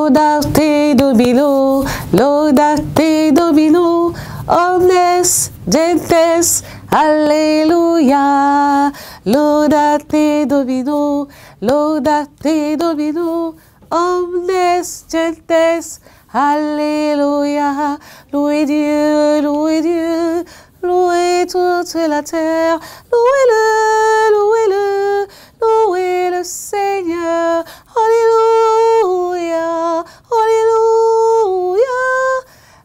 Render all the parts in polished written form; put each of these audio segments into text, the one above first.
Laudate Domino, laudate Domino, omnes gentes, Alléluia. Laudate Domino, laudate Domino, omnes gentes, Alléluia. Louez Dieu, louez Dieu, louez toute la terre, louez-le, louez-le, louez le Seigneur. Alléluia, alléluia,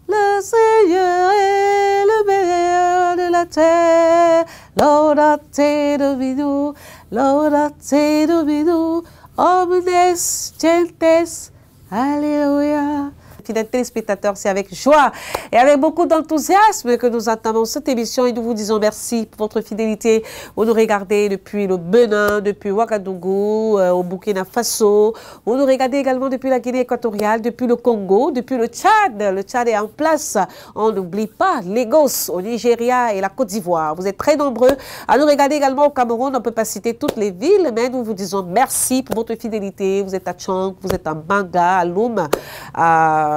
le Seigneur est le meilleur de la terre. Laudate Domino, laudate Domino, omnes gentes, Alléluia. Fidèles téléspectateurs, c'est avec joie et avec beaucoup d'enthousiasme que nous entamons cette émission et nous vous disons merci pour votre fidélité. Vous nous regardez depuis le Bénin, depuis Ouagadougou, au Burkina Faso. Vous nous regardez également depuis la Guinée équatoriale, depuis le Congo, depuis le Tchad. Le Tchad est en place. On n'oublie pas Lagos, au Nigeria et la Côte d'Ivoire. Vous êtes très nombreux à nous regarder également au Cameroun. On ne peut pas citer toutes les villes, mais nous vous disons merci pour votre fidélité. Vous êtes à Tchang, vous êtes à Banga, à Loum, à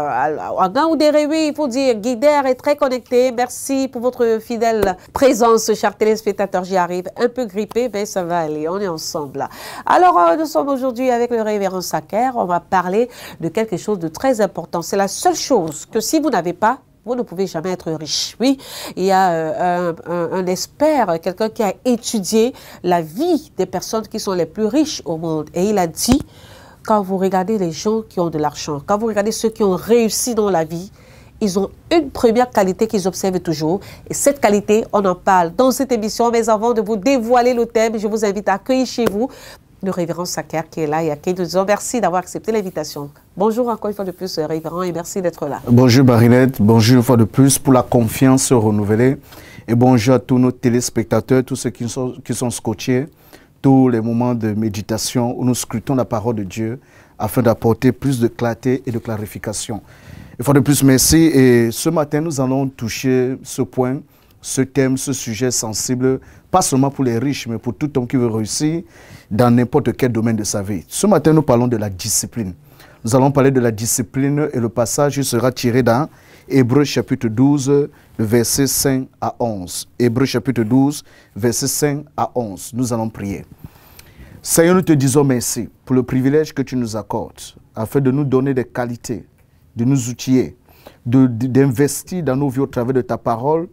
Gaoudéréoui, il faut dire, Guidère est très connecté. Merci pour votre fidèle présence, chers téléspectateurs. J'y arrive un peu grippé, mais ça va aller. On est ensemble là. Alors, nous sommes aujourd'hui avec le révérend Saker. On va parler de quelque chose de très important. C'est la seule chose que si vous n'avez pas, vous ne pouvez jamais être riche. Oui, il y a un expert, quelqu'un qui a étudié la vie des personnes qui sont les plus riches au monde. Et il a dit, quand vous regardez les gens qui ont de l'argent, quand vous regardez ceux qui ont réussi dans la vie, ils ont une première qualité qu'ils observent toujours. Et cette qualité, on en parle dans cette émission. Mais avant de vous dévoiler le thème, je vous invite à accueillir chez vous le révérend Saker qui est là et à qui nous disons merci d'avoir accepté l'invitation. Bonjour encore une fois de plus, révérend, et merci d'être là. Bonjour Marinette, bonjour une fois de plus pour la confiance renouvelée. Et bonjour à tous nos téléspectateurs, tous ceux qui sont scotchés. Tous les moments de méditation où nous scrutons la parole de Dieu afin d'apporter plus de clarté et de clarification. Une fois de plus, merci. Et ce matin, nous allons toucher ce point, ce thème, ce sujet sensible, pas seulement pour les riches, mais pour tout homme qui veut réussir dans n'importe quel domaine de sa vie. Ce matin, nous parlons de la discipline. Nous allons parler de la discipline et le passage sera tiré dans Hébreux chapitre 12, le verset 5 à 11. Hébreux chapitre 12, verset 5 à 11. Nous allons prier. Seigneur, nous te disons merci pour le privilège que tu nous accordes, afin de nous donner des qualités, de nous outiller, d'investir dans nos vies au travers de ta parole,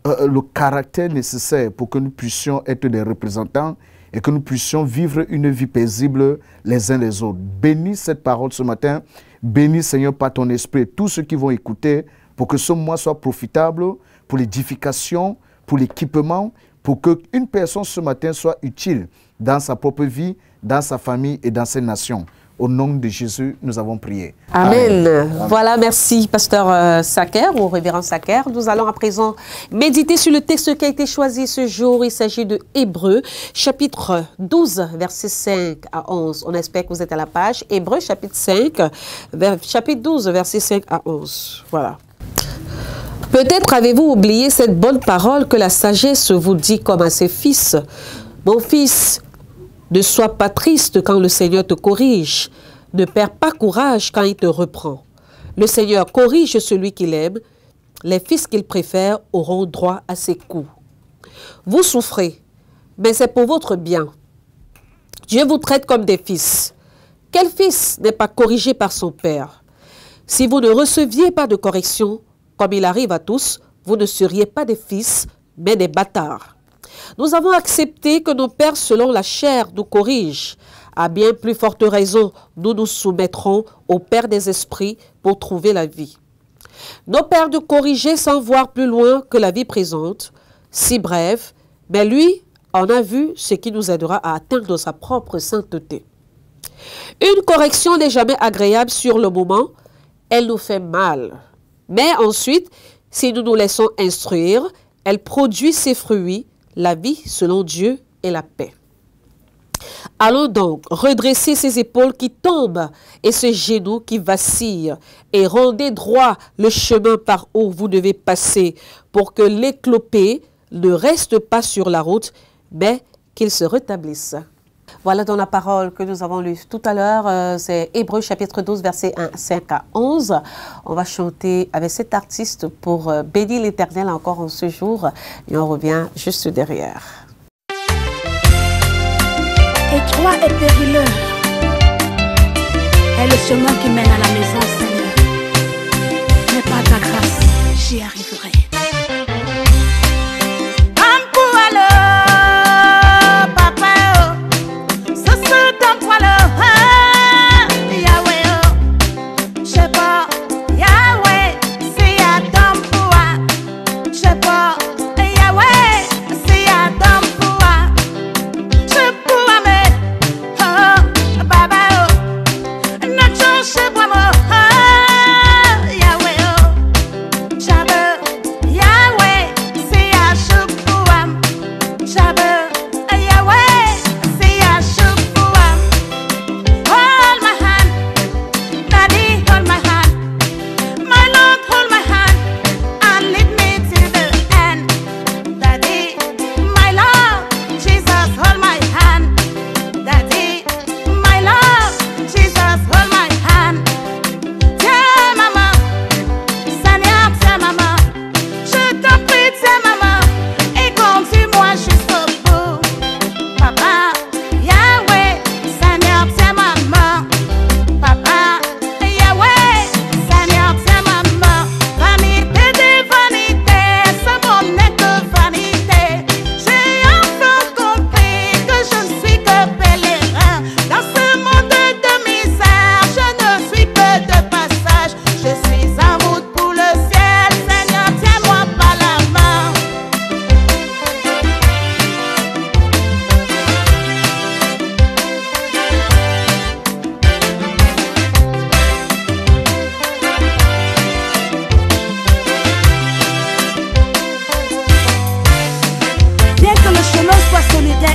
le caractère nécessaire pour que nous puissions être des représentants et que nous puissions vivre une vie paisible les uns les autres. Bénis cette parole ce matin. Bénis, Seigneur, par ton esprit, tous ceux qui vont écouter, pour que ce mois soit profitable pour l'édification, pour l'équipement, pour qu'une personne ce matin soit utile dans sa propre vie, dans sa famille et dans ses nations. Au nom de Jésus, nous avons prié. Amen. Amen. Voilà, merci, pasteur Saker, ou révérend Saker. Nous allons à présent méditer sur le texte qui a été choisi ce jour. Il s'agit de Hébreux, chapitre 12, versets 5 à 11. On espère que vous êtes à la page. Hébreux, chapitre 12, versets 5 à 11. Voilà. Peut-être avez-vous oublié cette bonne parole que la sagesse vous dit comme à ses fils. Mon fils, ne sois pas triste quand le Seigneur te corrige. Ne perds pas courage quand il te reprend. Le Seigneur corrige celui qu'il aime. Les fils qu'il préfère auront droit à ses coups. Vous souffrez, mais c'est pour votre bien. Dieu vous traite comme des fils. Quel fils n'est pas corrigé par son père? Si vous ne receviez pas de correction, comme il arrive à tous, vous ne seriez pas des fils, mais des bâtards. Nous avons accepté que nos pères, selon la chair, nous corrigent. À bien plus forte raison, nous nous soumettrons au Père des esprits pour trouver la vie. Nos pères nous corrigeaient sans voir plus loin que la vie présente, si brève, mais lui en a vu ce qui nous aidera à atteindre sa propre sainteté. Une correction n'est jamais agréable sur le moment, elle nous fait mal. Mais ensuite, si nous nous laissons instruire, elle produit ses fruits, la vie selon Dieu et la paix. Allons donc redresser ces épaules qui tombent et ce genou qui vacille et rendez droit le chemin par où vous devez passer pour que l'éclopé ne reste pas sur la route mais qu'il se rétablisse. Voilà dans la parole que nous avons lue tout à l'heure, c'est Hébreux chapitre 12, versets 5 à 11. On va chanter avec cet artiste pour bénir l'Éternel encore en ce jour et on revient juste derrière. Étroit et périlleux est le chemin qui mène à la maison, Seigneur. Mais par ta grâce, j'y arriverai.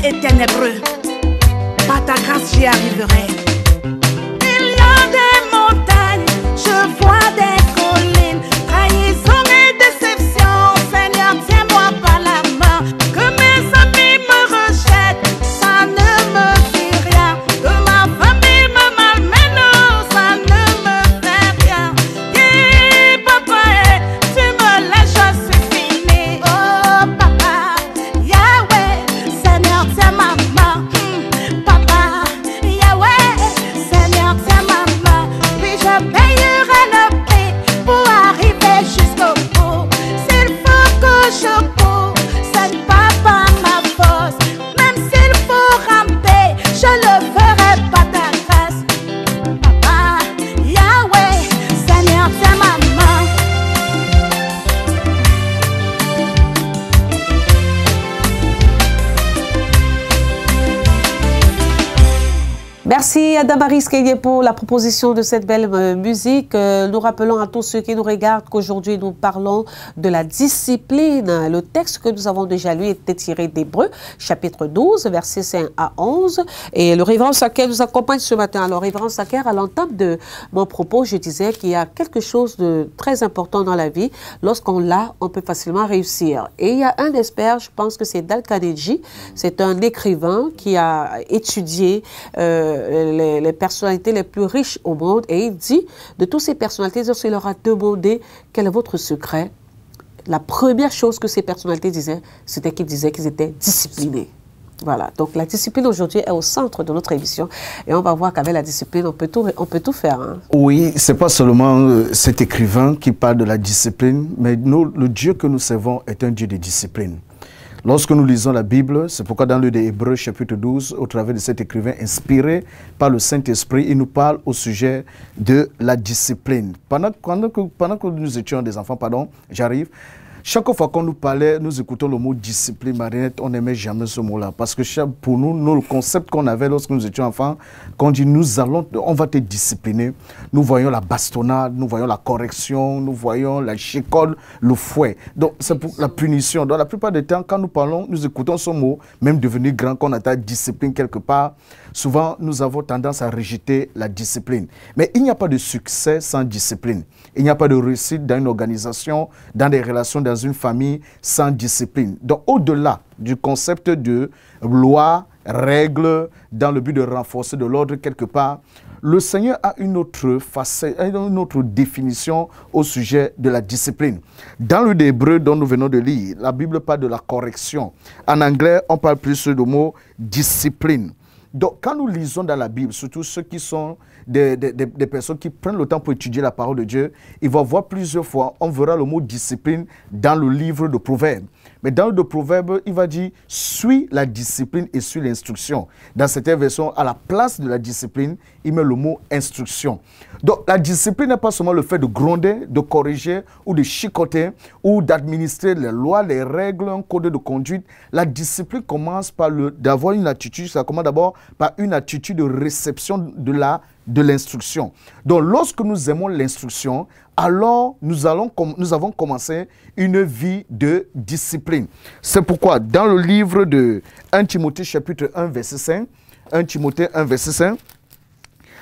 Et ténébreux, par ta grâce j'y arriverai. Il y a des montagnes, je vois des collines, trahison et déception, Seigneur tiens-moi par la main. Que mes amis me rejettent, ça ne me dit rien. Que ma famille me malmène, ça ne me fait rien. Et papa, tu me laisses, je suis fini. Oh papa, Yahweh, Seigneur tiens ma main. Papa, Yahweh, Seigneur tiens ma main. Puis je payerai le prix pour arriver jusqu'au bout. S'il faut que je cours, ce n'est pas ma force. Même s'il faut ramper, je le ferai par ta grâce. Papa, Yahweh, Seigneur tiens ma main. Merci à Damaris Kélié pour la proposition de cette belle musique. Nous rappelons à tous ceux qui nous regardent qu'aujourd'hui nous parlons de la discipline. Le texte que nous avons déjà lu était tiré d'Hébreux, chapitre 12, versets 5 à 11. Et le révérend Saker nous accompagne ce matin. Alors, révérend Saker, à l'entame de mon propos, je disais qu'il y a quelque chose de très important dans la vie. Lorsqu'on l'a, on peut facilement réussir. Et il y a un expert, je pense que c'est Dale Carnegie. C'est un écrivain qui a étudié les personnalités les plus riches au monde et il dit de toutes ces personnalités, lorsqu'il leur a demandé quel est votre secret, la première chose que ces personnalités disaient, c'était qu'ils disaient qu'ils étaient disciplinés. Voilà, donc la discipline aujourd'hui est au centre de notre émission et on va voir qu'avec la discipline, on peut tout faire. Hein. Oui, ce n'est pas seulement cet écrivain qui parle de la discipline, mais nous, le Dieu que nous servons est un Dieu de discipline. Lorsque nous lisons la Bible, c'est pourquoi dans le livre d'Hébreux chapitre 12, au travers de cet écrivain inspiré par le Saint-Esprit, il nous parle au sujet de la discipline. Pendant que nous étions des enfants, j'arrive, chaque fois qu'on nous parlait, nous écoutons le mot discipline, Mariette, on n'aimait jamais ce mot-là. Parce que pour nous, le concept qu'on avait lorsque nous étions enfants, quand on dit on va te discipliner, nous voyons la bastonnade, nous voyons la correction, nous voyons la chicole, le fouet. Donc c'est pour la punition. Donc la plupart du temps, quand nous parlons, nous écoutons ce mot, même devenu grand, qu'on attend discipline quelque part, souvent nous avons tendance à rejeter la discipline. Mais il n'y a pas de succès sans discipline. Il n'y a pas de réussite dans une organisation, dans des relations, dans une famille sans discipline. Donc, au-delà du concept de loi règles, dans le but de renforcer de l'ordre quelque part. Le Seigneur a une autre définition au sujet de la discipline. Dans le Hébreu dont nous venons de lire, la Bible parle de la correction. En anglais, on parle plus du mot discipline. Donc, quand nous lisons dans la Bible, surtout ceux qui sont des personnes qui prennent le temps pour étudier la parole de Dieu, ils vont voir plusieurs fois, on verra le mot discipline dans le livre de Proverbes. Mais dans le Proverbe, il va dire « suis la discipline et suis l'instruction ». Dans cette version, à la place de la discipline, il met le mot « instruction ». Donc, la discipline n'est pas seulement le fait de gronder, de corriger ou de chicoter ou d'administrer les lois, les règles, un code de conduite. La discipline commence par d'avoir une attitude, ça commence d'abord par une attitude de réception de l'instruction. Donc, lorsque nous aimons l'instruction, alors nous avons commencé une vie de discipline. C'est pourquoi, dans le livre de 1 Timothée chapitre 1, verset 5, 1 Timothée 1, verset 5,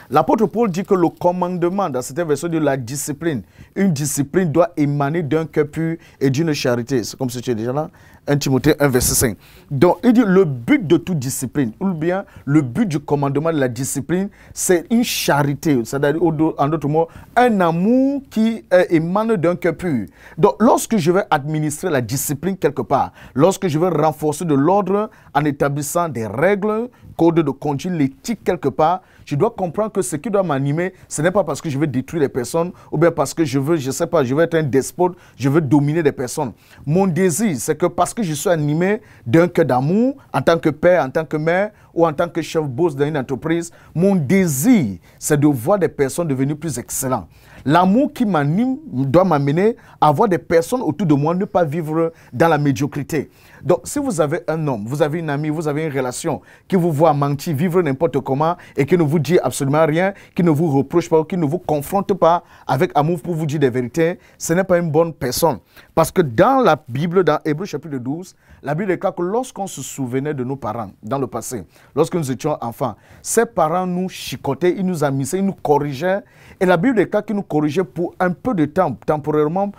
l'apôtre Paul dit que le commandement, dans cette version de la discipline, une discipline doit émaner d'un cœur pur et d'une charité. C'est comme si tu es déjà là. 1 Timothée 1, verset 5. Donc, il dit le but de toute discipline, ou bien le but du commandement de la discipline, c'est une charité, c'est-à-dire, en d'autres mots, un amour qui émane d'un cœur pur. Donc, lorsque je vais administrer la discipline quelque part, lorsque je vais renforcer de l'ordre en établissant des règles, code de conduite, l'éthique quelque part, je dois comprendre que ce qui doit m'animer, ce n'est pas parce que je veux détruire les personnes ou bien parce que je veux, je sais pas, je veux être un despote, je veux dominer des personnes. Mon désir, c'est que parce que je suis animé d'un cœur d'amour, en tant que père, en tant que mère ou en tant que chef boss dans une entreprise, mon désir, c'est de voir des personnes devenir plus excellentes. L'amour qui m'anime doit m'amener à voir des personnes autour de moi ne pas vivre dans la médiocrité. Donc, si vous avez un homme, vous avez une amie, vous avez une relation qui vous voit mentir, vivre n'importe comment et qui ne vous dit absolument rien, qui ne vous reproche pas, qui ne vous confronte pas avec amour pour vous dire des vérités, ce n'est pas une bonne personne. Parce que dans la Bible, dans Hébreux chapitre 12, la Bible déclare que lorsqu'on se souvenait de nos parents dans le passé, lorsque nous étions enfants, ces parents nous chicotaient, ils nous amusaient, ils nous corrigeaient. Et la Bible déclare qu'ils nous corrigeaient pour un peu de temps, temporairement,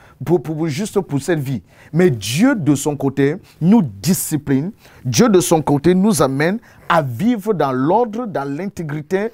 juste pour cette vie. Mais Dieu, de son côté, nous discipline. Dieu, de son côté, nous amène à vivre dans l'ordre, dans l'intégrité.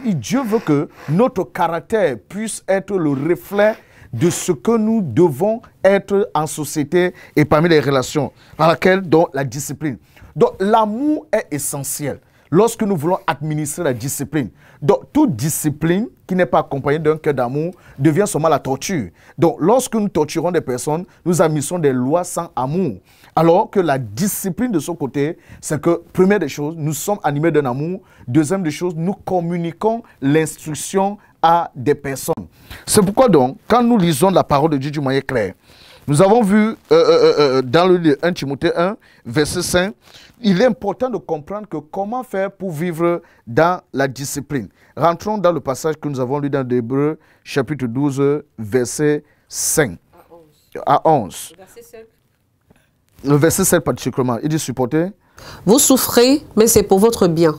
Dieu veut que notre caractère puisse être le reflet de ce que nous devons être en société et parmi les relations, par laquelle donc la discipline. Donc l'amour est essentiel lorsque nous voulons administrer la discipline. Donc toute discipline qui n'est pas accompagnée d'un cœur d'amour devient seulement la torture. Donc lorsque nous torturons des personnes, nous administrons des lois sans amour. Alors que la discipline de son côté, c'est que, première des choses, nous sommes animés d'un amour. Deuxième des choses, nous communiquons l'instruction à des personnes. C'est pourquoi donc, quand nous lisons la parole de Dieu du moyen clair, nous avons vu dans le 1 Timothée 1, verset 5, il est important de comprendre que comment faire pour vivre dans la discipline. Rentrons dans le passage que nous avons lu dans Hébreux, chapitre 12, verset 5 à 11. Le verset 7 particulièrement, il dit supporter. Vous souffrez, mais c'est pour votre bien.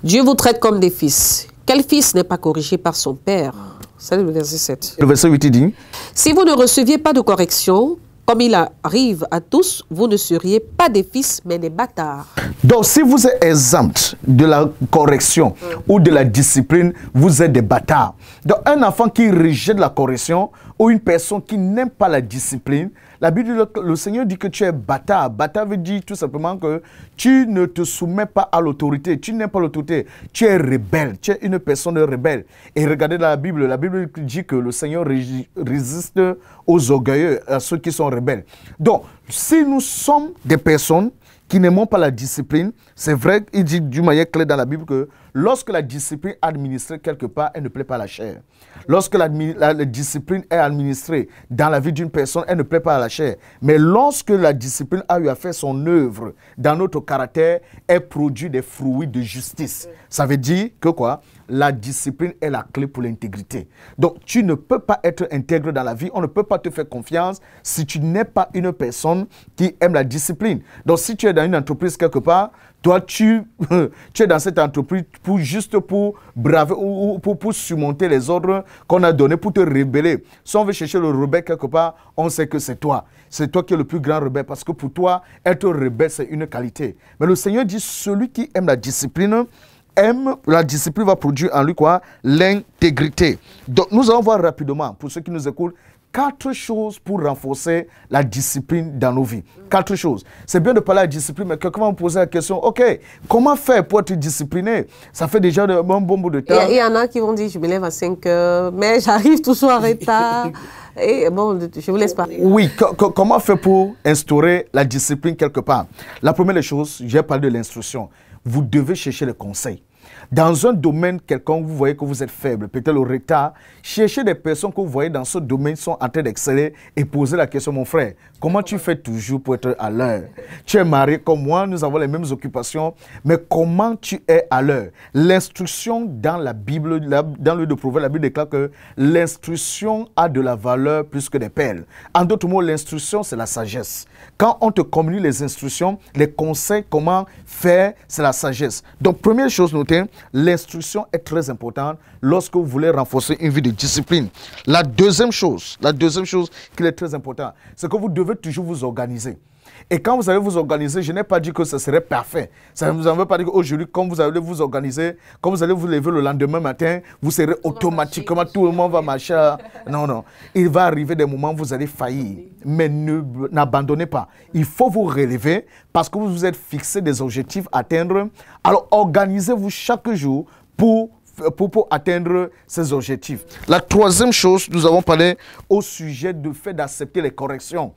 Dieu vous traite comme des fils. Quel fils n'est pas corrigé par son père? C'est le verset 7. Le verset 8, il dit. Si vous ne receviez pas de correction, comme il arrive à tous, vous ne seriez pas des fils, mais des bâtards. Donc, si vous êtes exempt de la correction ou de la discipline, vous êtes des bâtards. Donc, un enfant qui rejette la correction ou une personne qui n'aime pas la discipline, la Bible, le Seigneur dit que tu es bâtard. Bâtard veut dire tout simplement que tu ne te soumets pas à l'autorité. Tu n'aimes pas l'autorité. Tu es rebelle. Tu es une personne rebelle. Et regardez dans la Bible dit que le Seigneur résiste aux orgueilleux, à ceux qui sont rebelles. Donc, si nous sommes des personnes qui n'aiment pas la discipline, c'est vrai, il dit du manière claire dans la Bible que lorsque la discipline est administrée quelque part, elle ne plaît pas à la chair. Lorsque la discipline est administrée dans la vie d'une personne, elle ne plaît pas à la chair. Mais lorsque la discipline a eu à faire son œuvre dans notre caractère, elle produit des fruits de justice. Ça veut dire que quoi? La discipline est la clé pour l'intégrité. Donc, tu ne peux pas être intègre dans la vie. On ne peut pas te faire confiance si tu n'es pas une personne qui aime la discipline. Donc, si tu es dans une entreprise quelque part, toi, tu es dans cette entreprise juste pour braver ou pour surmonter les ordres qu'on a donnés, pour te rebeller. Si on veut chercher le rebelle quelque part, on sait que c'est toi. C'est toi qui es le plus grand rebelle parce que pour toi, être rebelle, c'est une qualité. Mais le Seigneur dit, celui qui aime la discipline va produire en lui quoi? L'intégrité. Donc, nous allons voir rapidement, pour ceux qui nous écoutent, 4 choses pour renforcer la discipline dans nos vies. 4 choses. C'est bien de parler de la discipline, mais quelqu'un va me poser la question, ok, comment faire pour être discipliné? Ça fait déjà un bon bout de temps. Il y en a qui vont dire, je me lève à 5 heures, mais j'arrive toujours en retard. Et bon, je vous laisse parler. Oui, comment faire pour instaurer la discipline quelque part? La première des choses, j'ai parlé de l'instruction. Vous devez chercher les conseils. Dans un domaine quelconque, vous voyez que vous êtes faible, peut-être le retard, cherchez des personnes que vous voyez dans ce domaine sont en train d'exceller et posez la question, mon frère, comment tu fais toujours pour être à l'heure? Tu es marié comme moi, nous avons les mêmes occupations, mais comment tu es à l'heure? L'instruction dans la Bible, dans le livre de Proverbes, la Bible déclare que l'instruction a de la valeur plus que des perles. En d'autres mots, l'instruction, c'est la sagesse. Quand on te communique les instructions, les conseils, comment faire, c'est la sagesse. Donc, première chose notée, l'instruction est très importante lorsque vous voulez renforcer une vie de discipline. La deuxième chose qui est très importante, c'est que vous devez toujours vous organiser. Et quand vous allez vous organiser, je n'ai pas dit que ce serait parfait. Ça ne veut pas dire qu'aujourd'hui, quand vous allez vous organiser, quand vous allez vous lever le lendemain matin, vous serez automatiquement, tout le monde va marcher. Non, non. Il va arriver des moments où vous allez faillir. Mais n'abandonnez pas. Il faut vous relever parce que vous vous êtes fixé des objectifs à atteindre. Alors, organisez-vous chaque jour pour atteindre ces objectifs. La troisième chose, nous avons parlé au sujet du fait d'accepter les corrections.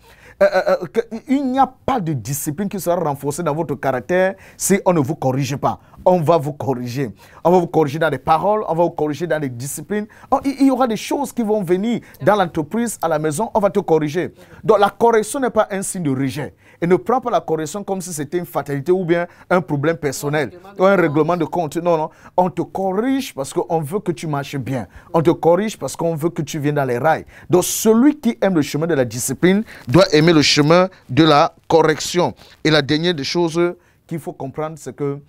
Il n'y a pas de discipline qui sera renforcée dans votre caractère si on ne vous corrige pas. On va vous corriger. On va vous corriger dans les paroles, on va vous corriger dans les disciplines. Il y aura des choses qui vont venir dans l'entreprise, à la maison, on va te corriger. Donc la correction n'est pas un signe de rejet. Et ne prends pas la correction comme si c'était une fatalité ou bien un problème personnel ou un règlement de compte. Non, non. On te corrige parce qu'on veut que tu marches bien. On te corrige parce qu'on veut que tu viennes dans les rails. Donc celui qui aime le chemin de la discipline doit aimer le chemin de la correction. Et la dernière des choses qu'il faut comprendre, c'est que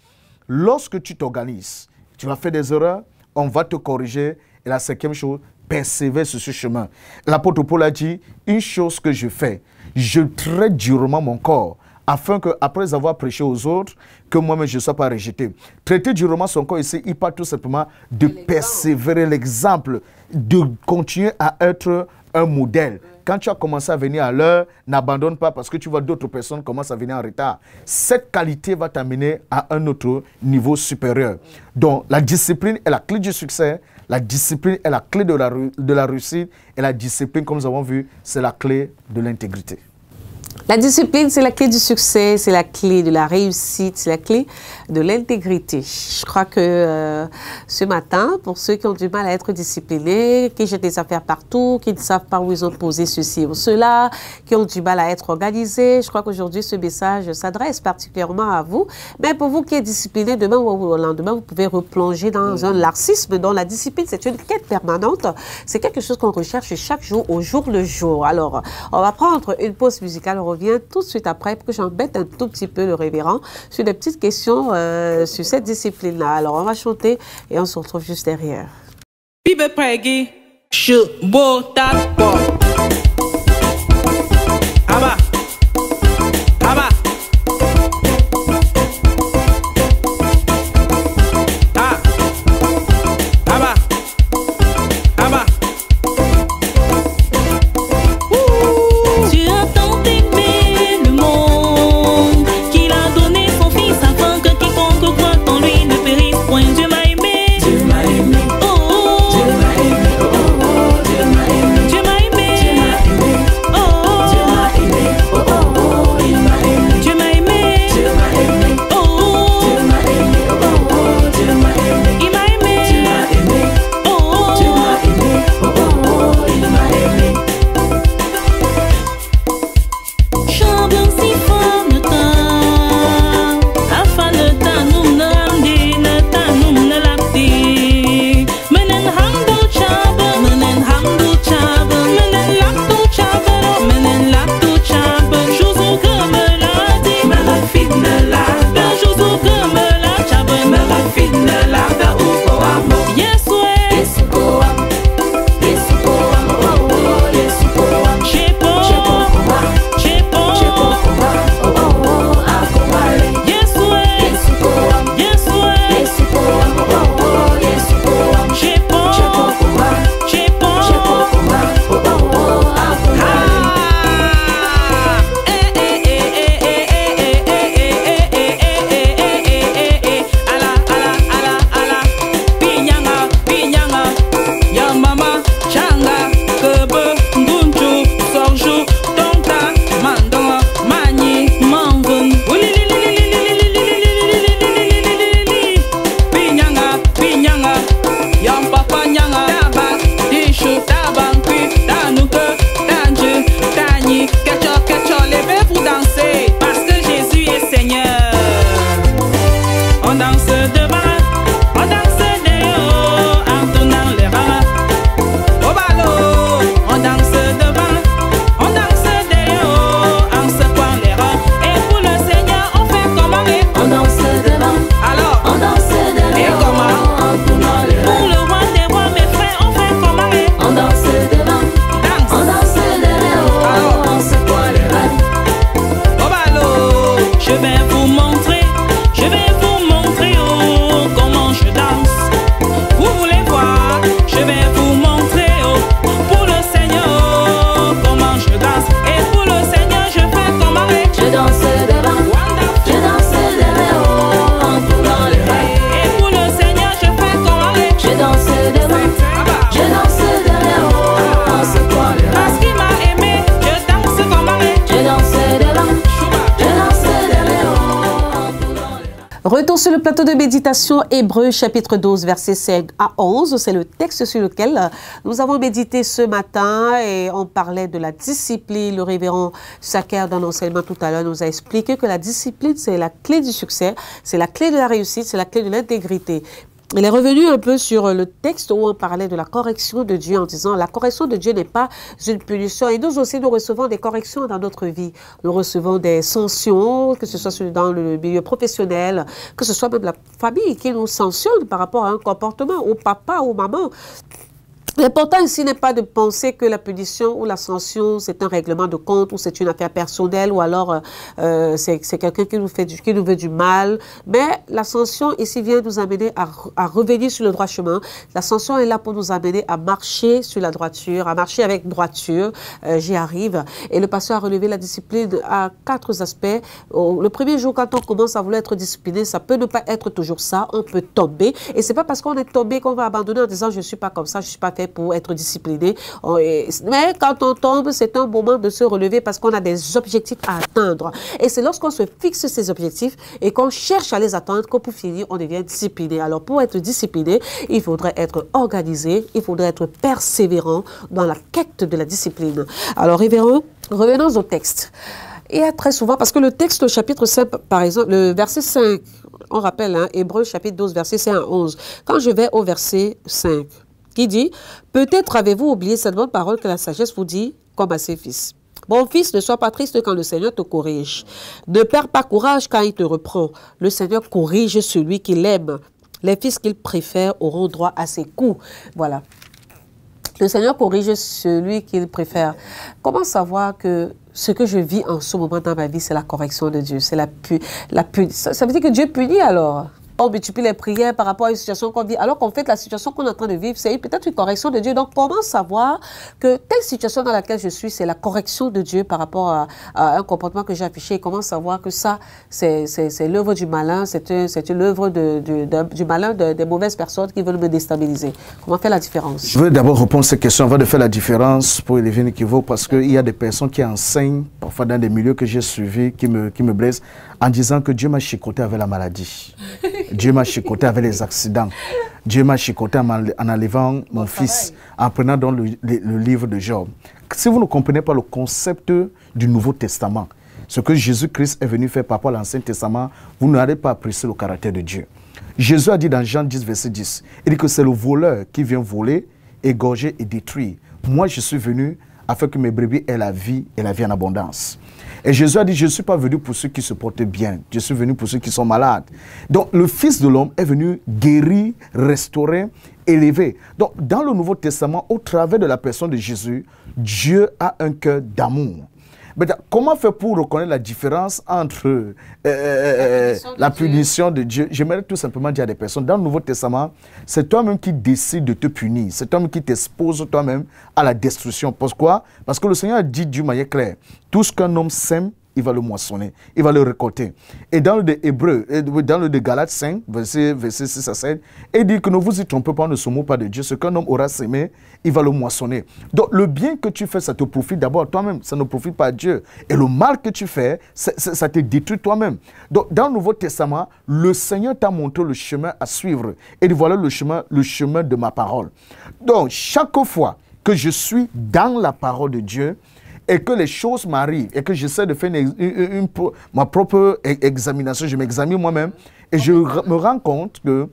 lorsque tu t'organises, tu vas faire des erreurs, on va te corriger. Et la cinquième chose, persévère sur ce chemin. L'apôtre Paul a dit, une chose que je fais, je traite durement mon corps, afin que, après avoir prêché aux autres, que moi-même je ne sois pas rejeté. Traiter durement son corps ici, il parle tout simplement de persévérer, l'exemple, de continuer à être un modèle. Quand tu as commencé à venir à l'heure, n'abandonne pas parce que tu vois d'autres personnes commencent à venir en retard. Cette qualité va t'amener à un autre niveau supérieur. Donc, la discipline est la clé du succès. La discipline est la clé de la réussite. Et la discipline, comme nous avons vu, c'est la clé de l'intégrité. La discipline, c'est la clé du succès, c'est la clé de la réussite, c'est la clé de l'intégrité. Je crois que ce matin, pour ceux qui ont du mal à être disciplinés, qui jettent des affaires partout, qui ne savent pas où ils ont posé ceci ou cela, qui ont du mal à être organisés, je crois qu'aujourd'hui, ce message s'adresse particulièrement à vous. Mais pour vous qui êtes disciplinés, demain ou au lendemain, vous pouvez replonger dans un laxisme dont la discipline, c'est une quête permanente. C'est quelque chose qu'on recherche chaque jour, au jour le jour. Alors, on va prendre une pause musicale. On revient tout de suite après pour que j'embête un tout petit peu le révérend sur des petites questions sur cette discipline-là. Alors, on va chanter et on se retrouve juste derrière. Bibe Preggy, Chubo Tapo. Aba. Aba. Ah. Aba. Aba. Tu as tant aimé le monde qu'il a donné son fils afin que quiconque croit en lui ne périsse point. Dieu m'a aimé. Dieu m'a aimé. Oh, oh. Dieu m'a aimé. Oh, oh. Dieu m'a aimé. Dieu m'a aimé. je vais vous montrer, oh, comment je danse. Vous voulez voir, je vais vous montrer, oh, pour le Seigneur, comment je danse. Et pour le Seigneur, je fais comment je danse devant, je danse derrière, oh, en tournant les bras. Et pour le Seigneur, je fais comment je danse devant, je danse derrière, oh, en secouant les bras. Parce qu'il m'a aimé, je danse comment je danse devant, je danse derrière, oh, en tournant les bras. Retour sur le plateau de méditation, Hébreux chapitre 12, versets 5 à 11. C'est le texte sur lequel nous avons médité ce matin et on parlait de la discipline. Le révérend Saker, dans l'enseignement tout à l'heure, nous a expliqué que la discipline, c'est la clé du succès, c'est la clé de la réussite, c'est la clé de l'intégrité. Il est revenu un peu sur le texte où on parlait de la correction de Dieu en disant la correction de Dieu n'est pas une punition. Et nous aussi, nous recevons des corrections dans notre vie. Nous recevons des sanctions, que ce soit dans le milieu professionnel, que ce soit même la famille qui nous sanctionne par rapport à un comportement, au papa, ou maman. L'important ici n'est pas de penser que la punition ou la sanction, c'est un règlement de compte ou c'est une affaire personnelle ou alors c'est quelqu'un qui nous veut du mal. Mais la sanction ici vient nous amener à revenir sur le droit chemin. La sanction est là pour nous amener à marcher sur la droiture, à marcher avec droiture. J'y arrive. Et le pasteur a relevé la discipline à 4 aspects. Le premier jour, quand on commence à vouloir être discipliné, ça peut ne pas être toujours ça. On peut tomber. Et c'est pas parce qu'on est tombé qu'on va abandonner en disant je suis pas comme ça, je suis pas fait pour être discipliné. Mais quand on tombe, c'est un moment de se relever parce qu'on a des objectifs à atteindre. Et c'est lorsqu'on se fixe ces objectifs et qu'on cherche à les atteindre que pour finir, on devient discipliné. Alors pour être discipliné, il faudrait être organisé, il faudrait être persévérant dans la quête de la discipline. Alors révérend, revenons au texte. Il y a très souvent, parce que le texte au chapitre 5, par exemple, le verset 5, on rappelle, hein, Hébreux chapitre 12, verset 5 à 11. Quand je vais au verset 5, qui dit, peut-être avez-vous oublié cette bonne parole que la sagesse vous dit, comme à ses fils. Mon fils, ne sois pas triste quand le Seigneur te corrige. Ne perds pas courage quand il te reprend. Le Seigneur corrige celui qu'il aime. Les fils qu'il préfère auront droit à ses coups. Voilà. Le Seigneur corrige celui qu'il préfère. Comment savoir que ce que je vis en ce moment dans ma vie, c'est la correction de Dieu, c'est ça veut dire que Dieu punit alors. On multiplie les prières par rapport à une situation qu'on vit, alors qu'en fait, la situation qu'on est en train de vivre, c'est peut-être une correction de Dieu. Donc, comment savoir que telle situation dans laquelle je suis, c'est la correction de Dieu par rapport à un comportement que j'ai affiché? Comment savoir que ça, c'est l'œuvre du malin, c'est l'œuvre du malin des mauvaises personnes qui veulent me déstabiliser? Comment faire la différence? Je veux d'abord répondre à cette question avant de faire la différence pour élever l'équivoque, parce qu'il y a des personnes qui enseignent, parfois dans des milieux que j'ai suivis, qui me blessent, en disant que Dieu m'a chicoté avec la maladie. Dieu m'a chicoté avec les accidents. Dieu m'a chicoté en enlevant mon fils, en prenant dans le livre de Job. Si vous ne comprenez pas le concept du Nouveau Testament, ce que Jésus-Christ est venu faire par rapport à l'Ancien Testament, vous n'allez pas apprécier le caractère de Dieu. Jésus a dit dans Jean 10, verset 10, il dit que c'est le voleur qui vient voler, égorger et détruire. Moi, je suis venu afin que mes brebis aient la vie et la vie en abondance. Et Jésus a dit, je ne suis pas venu pour ceux qui se portent bien, je suis venu pour ceux qui sont malades. Donc, le Fils de l'homme est venu guérir, restaurer, élever. Donc, dans le Nouveau Testament, au travers de la personne de Jésus, Dieu a un cœur d'amour. Mais comment faire pour reconnaître la différence entre la punition de Dieu? J'aimerais tout simplement dire à des personnes, dans le Nouveau Testament, c'est toi-même qui décides de te punir. C'est toi-même qui t'expose toi-même à la destruction. Pourquoi? Parce que le Seigneur a dit d'une manière claire, tout ce qu'un homme sème, il va le moissonner, il va le récolter. Et dans le de Hébreux, dans le de Galates 5, verset 6 à 7, il dit que ne vous y trompez pas, ne se moque pas de Dieu. Ce qu'un homme aura sémé, il va le moissonner. Donc le bien que tu fais, ça te profite d'abord à toi-même, ça ne profite pas à Dieu. Et le mal que tu fais, ça te détruit toi-même. Donc dans le Nouveau Testament, le Seigneur t'a montré le chemin à suivre. Et voilà le chemin de ma parole. Donc chaque fois que je suis dans la parole de Dieu, et que les choses m'arrivent, et que j'essaie de faire ma propre examination, je m'examine moi-même, et je me rends compte que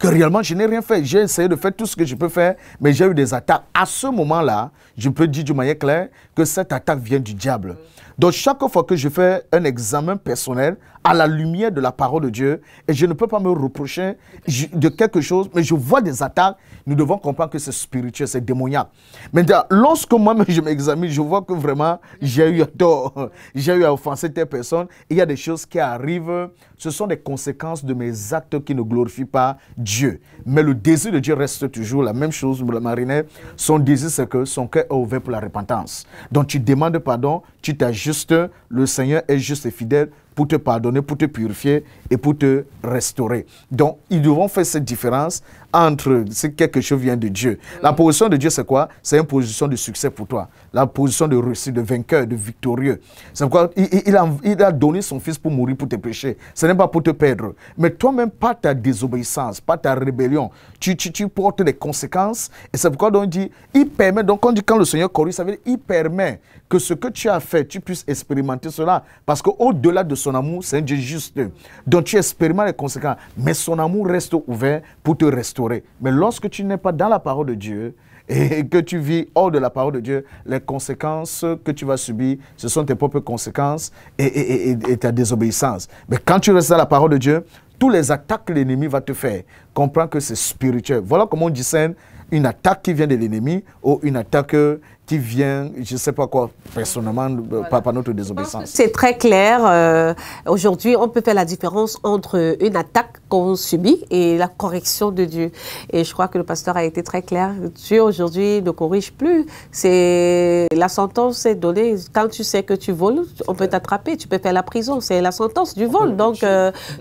réellement, je n'ai rien fait. J'ai essayé de faire tout ce que je peux faire, mais j'ai eu des attaques. À ce moment-là, je peux dire de manière claire que cette attaque vient du diable. Donc, chaque fois que je fais un examen personnel à la lumière de la parole de Dieu, et je ne peux pas me reprocher de quelque chose, mais je vois des attaques, nous devons comprendre que c'est spirituel, c'est démoniaque. Maintenant, lorsque moi-même je m'examine, je vois que vraiment j'ai eu tort, j'ai eu à offenser telle personne, et il y a des choses qui arrivent, ce sont des conséquences de mes actes qui ne glorifient pas Dieu. Mais le désir de Dieu reste toujours la même chose pour le marinier. Son désir, c'est que son cœur est ouvert pour la repentance. Donc tu demandes pardon, tu t'ajustes, le Seigneur est juste et fidèle pour te pardonner, pour te purifier et pour te restaurer. Donc, ils devront faire cette différence entre si quelque chose vient de Dieu. La position de Dieu, c'est quoi? C'est une position de succès pour toi. La position de réussite, de vainqueur, de victorieux. C'est pourquoi il a donné son fils pour mourir pour tes péchés. Ce n'est pas pour te perdre. Mais toi-même, par ta désobéissance, par ta rébellion, tu portes des conséquences. Et c'est pourquoi on dit, il permet, donc on dit quand le Seigneur corrige, ça veut dire il permet que ce que tu as fait, tu puisses expérimenter cela. Parce qu'au-delà de son amour, c'est un Dieu juste. Donc tu expérimentes les conséquences. Mais son amour reste ouvert pour te restaurer. Mais lorsque tu n'es pas dans la parole de Dieu et que tu vis hors de la parole de Dieu, les conséquences que tu vas subir, ce sont tes propres conséquences et ta désobéissance. Mais quand tu restes dans la parole de Dieu, tous les attaques que l'ennemi va te faire, comprends que c'est spirituel. Voilà comment on discerne une attaque qui vient de l'ennemi ou une attaque qui vient, je ne sais pas quoi, personnellement, voilà, par notre désobéissance. C'est très clair. Aujourd'hui, on peut faire la différence entre une attaque qu'on subit et la correction de Dieu. Et je crois que le pasteur a été très clair. Dieu, aujourd'hui, ne corrige plus. La sentence est donnée. Quand tu sais que tu voles, on peut t'attraper. Tu peux faire la prison. C'est la sentence du vol. Donc,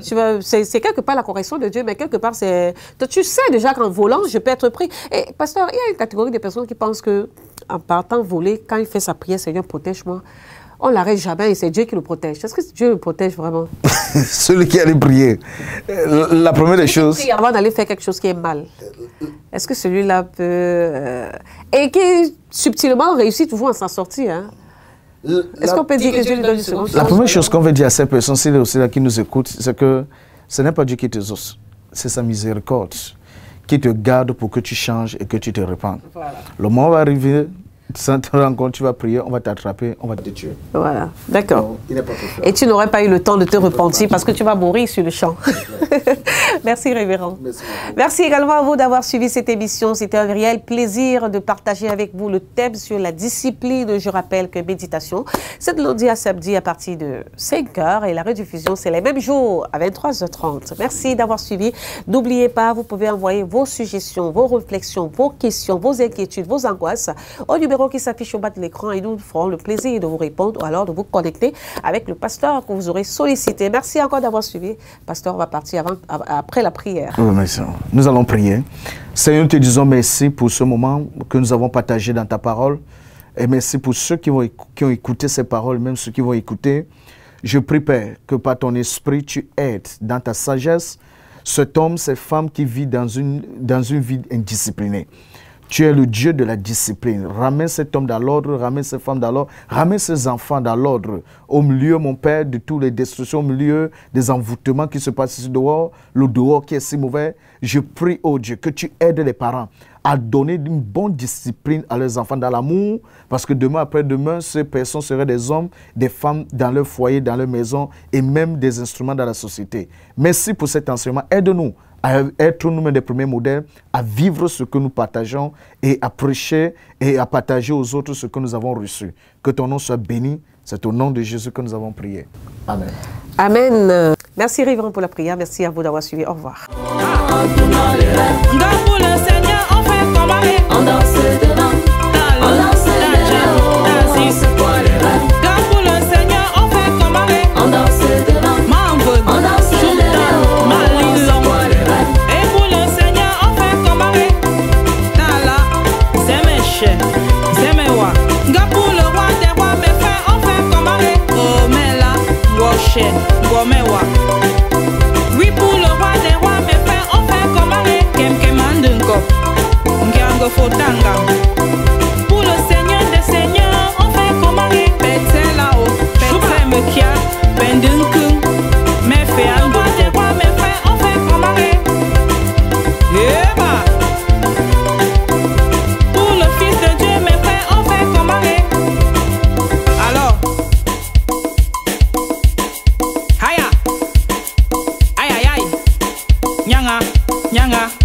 c'est quelque part la correction de Dieu, mais quelque part, c'est... Tu sais déjà qu'en volant, je peux être pris. Et pasteur, il y a une catégorie de personnes qui pensent que en partant voler, quand il fait sa prière, Seigneur, protège-moi, on ne l'arrête jamais et c'est Dieu qui le protège. Est-ce que Dieu le protège vraiment? Celui qui allait prier. La première des choses... Avant d'aller faire quelque chose qui est mal, est-ce que celui-là peut... et qui, subtilement, réussit toujours à s'en sortir, hein? Est-ce qu'on peut dire que Dieu lui donne une seconde chance? La première chose qu'on veut dire à ces personnes, c'est aussi là qui nous écoutent, c'est que ce n'est pas Dieu qui te exauce, c'est sa miséricorde qui te garde pour que tu changes et que tu te répandes. Voilà. Le moment va arriver, sans te rendre compte, tu vas prier, on va t'attraper, on va te tuer. Voilà, d'accord. Et tu n'aurais pas eu le temps de te repentir parce que tu vas mourir sur le champ. Merci, révérend. Merci également à vous d'avoir suivi cette émission. C'était un réel plaisir de partager avec vous le thème sur la discipline. Je rappelle que méditation, c'est de lundi à samedi à partir de 5 h et la rediffusion, c'est les mêmes jours à 23h30. Merci d'avoir suivi. N'oubliez pas, vous pouvez envoyer vos suggestions, vos réflexions, vos questions, vos inquiétudes, vos angoisses au numéro qui s'affiche au bas de l'écran et nous ferons le plaisir de vous répondre ou alors de vous connecter avec le pasteur que vous aurez sollicité. Merci encore d'avoir suivi. Pasteur, on va partir après la prière. Nous allons prier. Seigneur, nous te disons merci pour ce moment que nous avons partagé dans ta parole et merci pour ceux qui ont écouté ces paroles, même ceux qui vont écouter. Je prie, Père, que par ton esprit, tu aides dans ta sagesse cet homme, cette femme qui vit dans une vie indisciplinée. Tu es le Dieu de la discipline. Ramène cet homme dans l'ordre, ramène cette femme dans l'ordre, ramène ces enfants dans l'ordre. Au milieu, mon Père, de toutes les destructions, au milieu des envoûtements qui se passent ici dehors, le dehors qui est si mauvais, je prie, oh Dieu, que tu aides les parents à donner une bonne discipline à leurs enfants dans l'amour, parce que demain après-demain, ces personnes seraient des hommes, des femmes dans leur foyer, dans leur maison, et même des instruments dans la société. Merci pour cet enseignement. Aide-nous à être nous-mêmes des premiers modèles, à vivre ce que nous partageons et à prêcher et à partager aux autres ce que nous avons reçu. Que ton nom soit béni. C'est au nom de Jésus que nous avons prié. Amen. Amen. Merci révérend pour la prière. Merci à vous d'avoir suivi. Au revoir. On danse devant, on lance les mains, on danse pour les reins. Quand pour le Seigneur, on fait comme aller. On danse devant, on danse les mains, on danse pour les reins. Et pour le Seigneur, on fait comme aller. Tala, c'est mes chers, c'est mes rois. Quand pour le roi des rois, mes frères, on fait comme aller. Oh, mais là, gros chien, gros mes rois. Oui, pour le roi des rois, mes frères, on fait comme aller. Kem kem d'un cop. Pour le Seigneur des Seigneurs, on fait comme Marie. Pète là-haut, pète me kia, pendunku. Mes frères, on va te voir, mes frères, on fait comme Marie. Pour le Fils de Dieu, mes frères, on fait comme Marie. Alors, nyanga, nyanga.